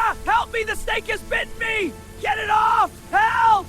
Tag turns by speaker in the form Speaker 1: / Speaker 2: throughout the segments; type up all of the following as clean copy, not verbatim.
Speaker 1: Ah! Help me! The snake has bitten me! Get it off! Help!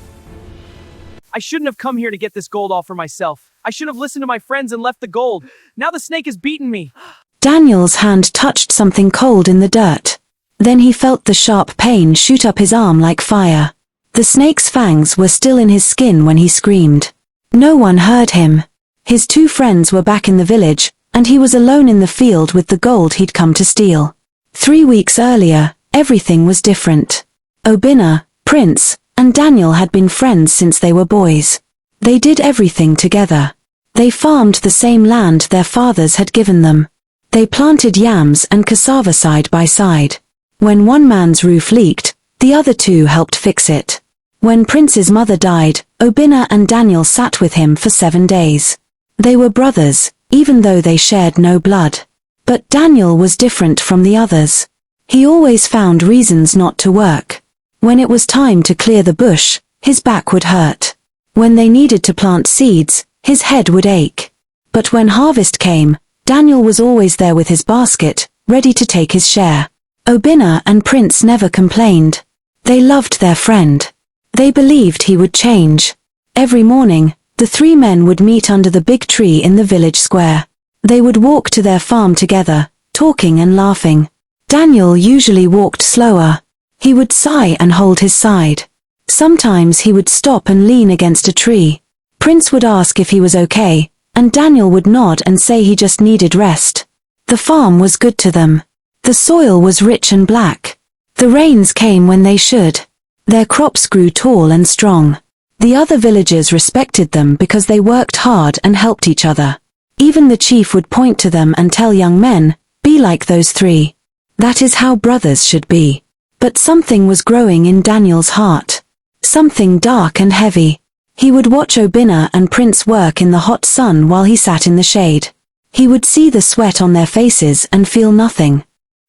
Speaker 1: I shouldn't have come here to get this gold all for myself. I should have listened to my friends and left the gold. Now the snake has beaten me.
Speaker 2: Daniel's hand touched something cold in the dirt. Then he felt the sharp pain shoot up his arm like fire. The snake's fangs were still in his skin when he screamed. No one heard him. His two friends were back in the village, and he was alone in the field with the gold he'd come to steal. 3 weeks earlier, everything was different. Obinna, Prince, and Daniel had been friends since they were boys. They did everything together. They farmed the same land their fathers had given them. They planted yams and cassava side by side. When one man's roof leaked, the other two helped fix it. When Prince's mother died, Obinna and Daniel sat with him for 7 days. They were brothers, even though they shared no blood. But Daniel was different from the others. He always found reasons not to work. When it was time to clear the bush, his back would hurt. When they needed to plant seeds, his head would ache. But when harvest came, Daniel was always there with his basket, ready to take his share. Obinna and Prince never complained. They loved their friend. They believed he would change. Every morning, the 3 men would meet under the big tree in the village square. They would walk to their farm together, talking and laughing. Daniel usually walked slower. He would sigh and hold his side. Sometimes he would stop and lean against a tree. Prince would ask if he was okay, and Daniel would nod and say he just needed rest. The farm was good to them. The soil was rich and black. The rains came when they should. Their crops grew tall and strong. The other villagers respected them because they worked hard and helped each other. Even the chief would point to them and tell young men, "Be like those 3. That is how brothers should be." But something was growing in Daniel's heart. Something dark and heavy. He would watch Obinna and Prince work in the hot sun while he sat in the shade. He would see the sweat on their faces and feel nothing.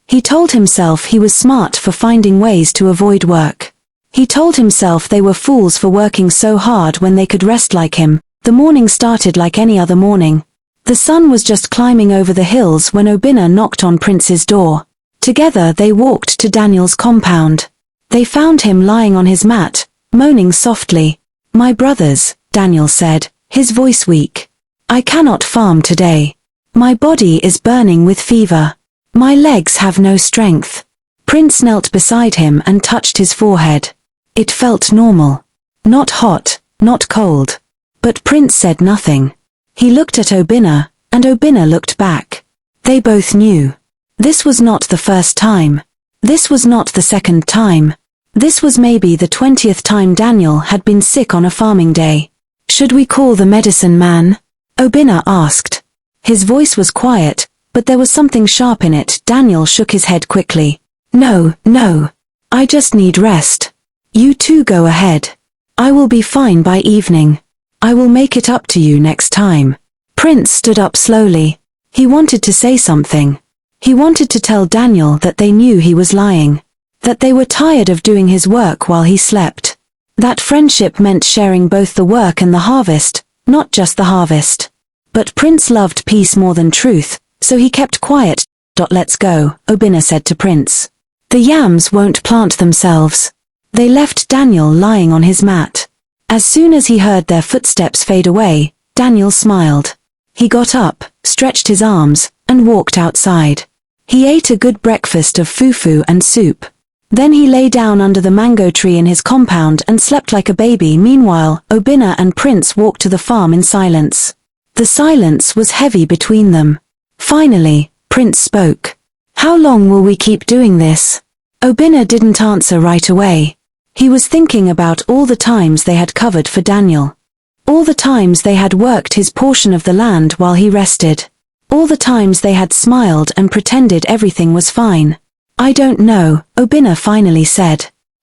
Speaker 2: He told himself he was smart for finding ways to avoid work. He told himself they were fools for working so hard when they could rest like him. The morning started like any other morning. The sun was just climbing over the hills when Obinna knocked on Prince's door. Together they walked to Daniel's compound. They found him lying on his mat, moaning softly. "My brothers," Daniel said, his voice weak. "I cannot farm today. My body is burning with fever. My legs have no strength." Prince knelt beside him and touched his forehead. It felt normal. Not hot, not cold. But Prince said nothing. He looked at Obinna, and Obinna looked back. They both knew. This was not the first time. This was not the second time. This was maybe the 20th time Daniel had been sick on a farming day. "Should we call the medicine man?" Obinna asked. His voice was quiet, but there was something sharp in it. Daniel shook his head quickly. "No, no. I just need rest. You two go ahead. I will be fine by evening. I will make it up to you next time." Prince stood up slowly. He wanted to say something. He wanted to tell Daniel that they knew he was lying. That they were tired of doing his work while he slept. That friendship meant sharing both the work and the harvest, not just the harvest. But Prince loved peace more than truth, so he kept quiet. "Let's go," Obinna said to Prince. "The yams won't plant themselves." They left Daniel lying on his mat. As soon as he heard their footsteps fade away, Daniel smiled. He got up, stretched his arms, and walked outside. He ate a good breakfast of fufu and soup. Then he lay down under the mango tree in his compound and slept like a baby. Meanwhile, Obinna and Prince walked to the farm in silence. The silence was heavy between them. Finally, Prince spoke. "How long will we keep doing this?" Obinna didn't answer right away. He was thinking about all the times they had covered for Daniel. All the times they had worked his portion of the land while he rested. All the times they had smiled and pretended everything was fine. "I don't know," Obinna finally said.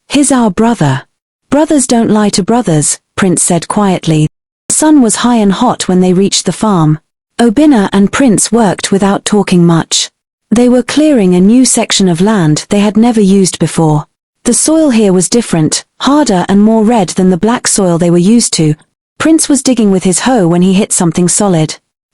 Speaker 2: "He's our brother." "Brothers don't lie to brothers," Prince said quietly. The sun was high and hot when they reached the farm. Obinna and Prince worked without talking much. They were clearing a new section of land they had never used before. The soil here was different, harder and more red than the black soil they were used to. Prince was digging with his hoe when he hit something solid.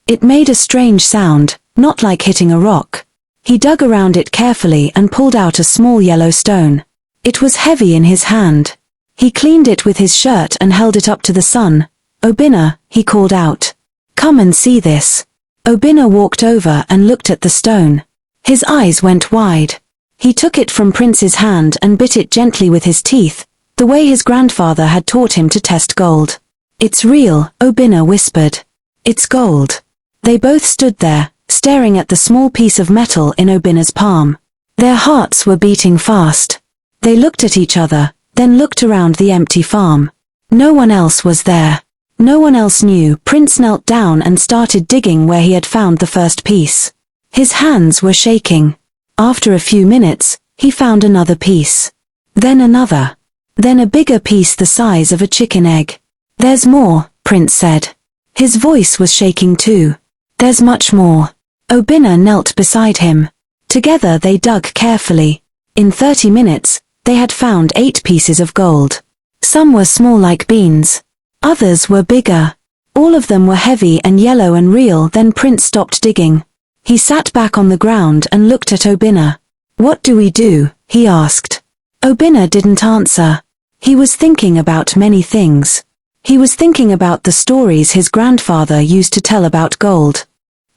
Speaker 2: It made a strange sound, not like hitting a rock. He dug around it carefully and pulled out a small yellow stone. It was heavy in his hand. He cleaned it with his shirt and held it up to the sun. "Obinna," he called out. "Come and see this." Obinna walked over and looked at the stone. His eyes went wide. He took it from Prince's hand and bit it gently with his teeth, the way his grandfather had taught him to test gold. "It's real," Obinna whispered. "It's gold." They both stood there, staring at the small piece of metal in Obinna's palm. Their hearts were beating fast. They looked at each other, then looked around the empty farm. No one else was there. No one else knew. Prince knelt down and started digging where he had found the first piece. His hands were shaking. After a few minutes, he found another piece. Then another. Then a bigger piece the size of a chicken egg. "There's more," Prince said. His voice was shaking too. "There's much more." Obinna knelt beside him. Together they dug carefully. In 30 minutes, they had found 8 pieces of gold. Some were small like beans. Others were bigger. All of them were heavy and yellow and real. Then Prince stopped digging. He sat back on the ground and looked at Obinna. "What do we do?" he asked. Obinna didn't answer. He was thinking about many things. He was thinking about the stories his grandfather used to tell about gold.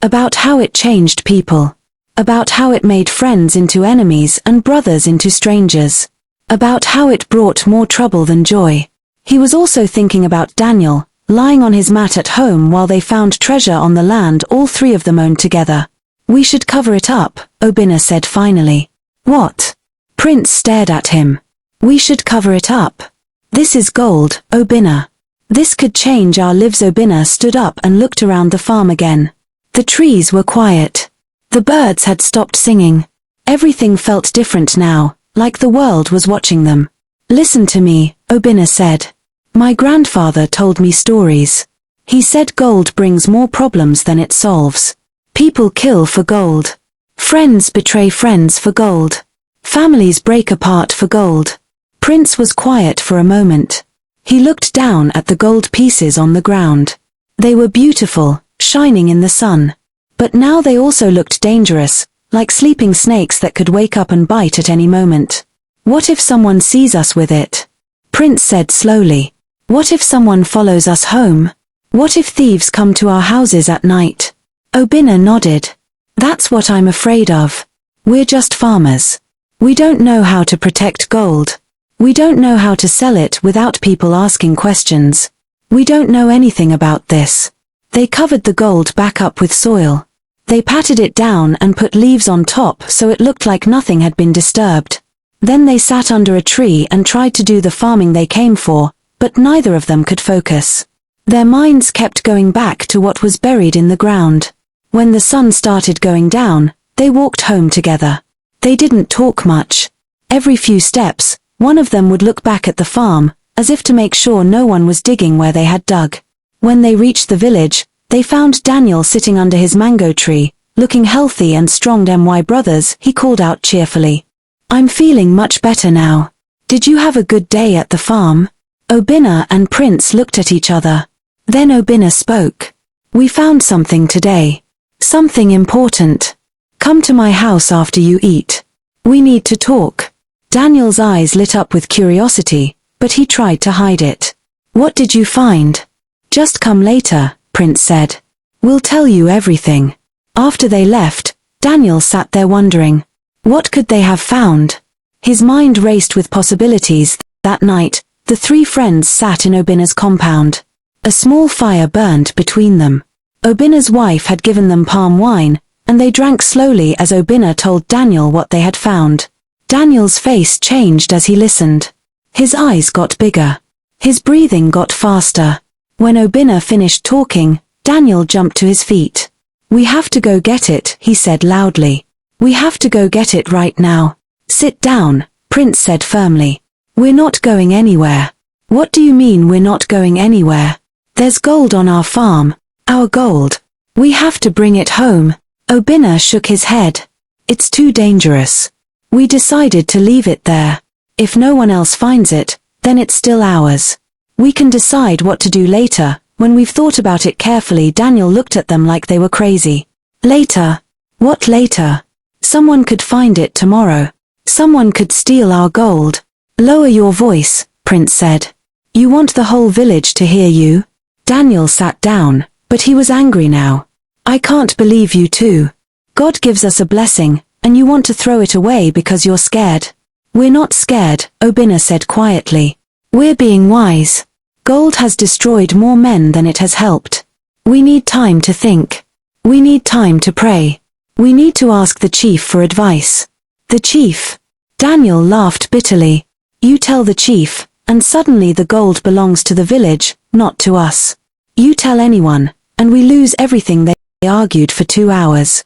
Speaker 2: About how it changed people. About how it made friends into enemies and brothers into strangers. About how it brought more trouble than joy. He was also thinking about Daniel, lying on his mat at home while they found treasure on the land all 3 of them owned together. "We should cover it up," Obinna said finally. "What?" Prince stared at him. "We should cover it up. This is gold, Obinna. This could change our lives." Obinna stood up and looked around the farm again. The trees were quiet. The birds had stopped singing. Everything felt different now, like the world was watching them. "Listen to me," Obinna said. "My grandfather told me stories. He said gold brings more problems than it solves. People kill for gold. Friends betray friends for gold. Families break apart for gold." Prince was quiet for a moment. He looked down at the gold pieces on the ground. They were beautiful, shining in the sun. But now they also looked dangerous, like sleeping snakes that could wake up and bite at any moment. "What if someone sees us with it?" Prince said slowly. "What if someone follows us home? What if thieves come to our houses at night?" Obinna nodded. "That's what I'm afraid of. We're just farmers. We don't know how to protect gold. We don't know how to sell it without people asking questions. We don't know anything about this." They covered the gold back up with soil. They patted it down and put leaves on top so it looked like nothing had been disturbed. Then they sat under a tree and tried to do the farming they came for, but neither of them could focus. Their minds kept going back to what was buried in the ground. When the sun started going down, they walked home together. They didn't talk much. Every few steps, one of them would look back at the farm, as if to make sure no one was digging where they had dug. When they reached the village, they found Daniel sitting under his mango tree, looking healthy and strong. "My brothers," he called out cheerfully. "I'm feeling much better now. Did you have a good day at the farm?" Obinna and Prince looked at each other. Then Obinna spoke. "We found something today. Something important. Come to my house after you eat. We need to talk." Daniel's eyes lit up with curiosity, but he tried to hide it. "What did you find?" "Just come later," Prince said. "We'll tell you everything." After they left, Daniel sat there wondering. What could they have found? His mind raced with possibilities. That night, the 3 friends sat in Obinna's compound. A small fire burned between them. Obinna's wife had given them palm wine, and they drank slowly as Obinna told Daniel what they had found. Daniel's face changed as he listened. His eyes got bigger. His breathing got faster. When Obinna finished talking, Daniel jumped to his feet. "We have to go get it," he said loudly. "We have to go get it right now." "Sit down," Prince said firmly. "We're not going anywhere." "What do you mean we're not going anywhere?" "There's gold on our farm. Our gold. We have to bring it home." Obinna shook his head. "It's too dangerous. We decided to leave it there. If no one else finds it, then it's still ours. We can decide what to do later, when we've thought about it carefully." Daniel looked at them like they were crazy. "Later? What later? Someone could find it tomorrow. Someone could steal our gold." Lower your voice, Prince said. You want the whole village to hear you? Daniel sat down, but he was angry now. I can't believe you too. God gives us a blessing, and you want to throw it away because you're scared. We're not scared, Obinna said quietly. We're being wise. Gold has destroyed more men than it has helped. We need time to think. We need time to pray. We need to ask the chief for advice. The chief? Daniel laughed bitterly. You tell the chief, and suddenly the gold belongs to the village, not to us. You tell anyone, and we lose everything. They argued for 2 hours.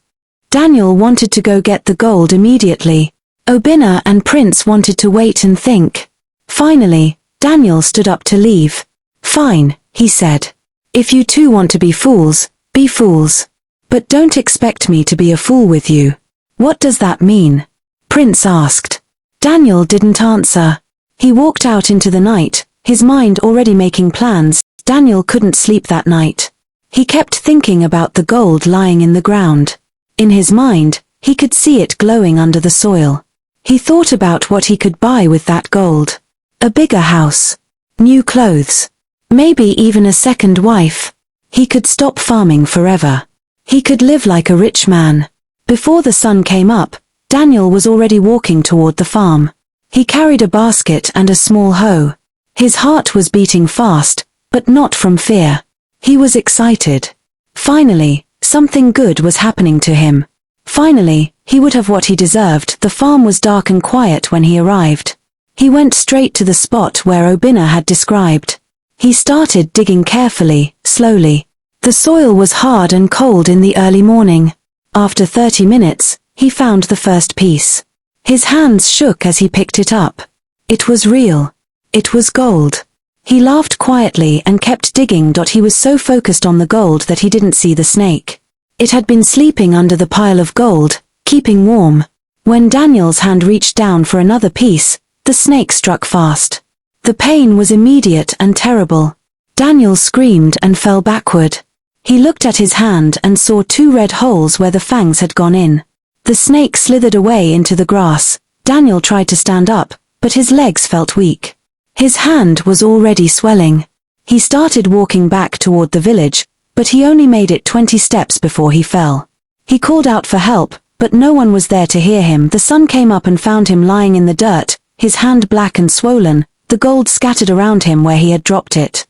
Speaker 2: Daniel wanted to go get the gold immediately. Obinna and Prince wanted to wait and think. Finally, Daniel stood up to leave. Fine, he said. If you two want to be fools, be fools. But don't expect me to be a fool with you. What does that mean? Prince asked. Daniel didn't answer. He walked out into the night, his mind already making plans. Daniel couldn't sleep that night. He kept thinking about the gold lying in the ground. In his mind, he could see it glowing under the soil. He thought about what he could buy with that gold. A bigger house. New clothes. Maybe even a second wife. He could stop farming forever. He could live like a rich man. Before the sun came up, Daniel was already walking toward the farm. He carried a basket and a small hoe. His heart was beating fast, but not from fear. He was excited. Finally, something good was happening to him. Finally, he would have what he deserved. The farm was dark and quiet when he arrived. He went straight to the spot where Obinna had described. He started digging carefully, slowly. The soil was hard and cold in the early morning. After 30 minutes, he found the first piece. His hands shook as he picked it up. It was real. It was gold. He laughed quietly and kept digging. He was so focused on the gold that he didn't see the snake. It had been sleeping under the pile of gold, keeping warm. When Daniel's hand reached down for another piece, the snake struck fast. The pain was immediate and terrible. Daniel screamed and fell backward. He looked at his hand and saw 2 red holes where the fangs had gone in. The snake slithered away into the grass. Daniel tried to stand up, but his legs felt weak. His hand was already swelling. He started walking back toward the village, but he only made it 20 steps before he fell. He called out for help, but no one was there to hear him. The sun came up and found him lying in the dirt, his hand black and swollen, the gold scattered around him where he had dropped it.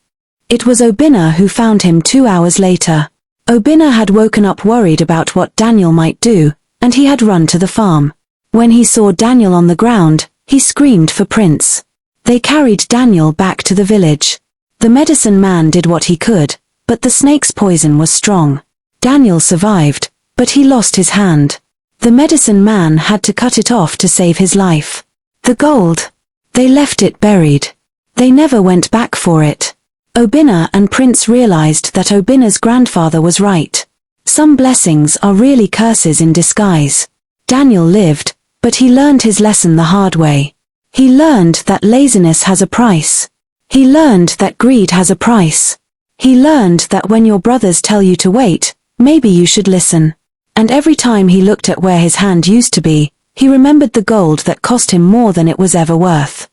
Speaker 2: It was Obinna who found him 2 hours later. Obinna had woken up worried about what Daniel might do, and he had run to the farm. When he saw Daniel on the ground, he screamed for Prince. They carried Daniel back to the village. The medicine man did what he could, but the snake's poison was strong. Daniel survived, but he lost his hand. The medicine man had to cut it off to save his life. The gold. They left it buried. They never went back for it. Obinna and Prince realized that Obinna's grandfather was right. Some blessings are really curses in disguise. Daniel lived, but he learned his lesson the hard way. He learned that laziness has a price. He learned that greed has a price. He learned that when your brothers tell you to wait, maybe you should listen. And every time he looked at where his hand used to be, he remembered the gold that cost him more than it was ever worth.